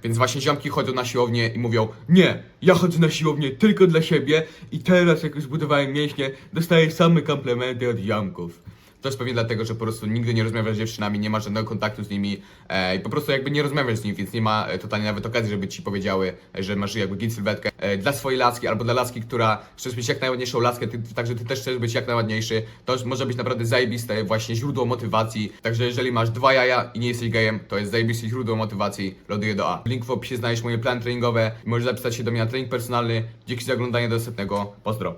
Więc właśnie ziomki chodzą na siłownię i mówią: nie, ja chodzę na siłownię tylko dla siebie i teraz jak już zbudowałem mięśnie, dostaję same komplementy od ziomków. To jest pewnie dlatego, że po prostu nigdy nie rozmawiasz z dziewczynami, nie masz żadnego kontaktu z nimi i po prostu jakby nie rozmawiasz z nimi, więc nie ma totalnie nawet okazji, żeby ci powiedziały, że masz jakby git sylwetkę dla swojej laski albo dla laski, która chcesz być jak najładniejszą laskę, także ty też chcesz być jak najładniejszy. To może być naprawdę zajebiste właśnie źródło motywacji. Także jeżeli masz 2 jaja i nie jesteś gejem, to jest zajebiste źródło motywacji. Ląduje do A. Link w opisie znajdziesz moje plany treningowe. Możesz zapisać się do mnie na trening personalny. Dzięki za oglądanie, do następnego. Pozdro.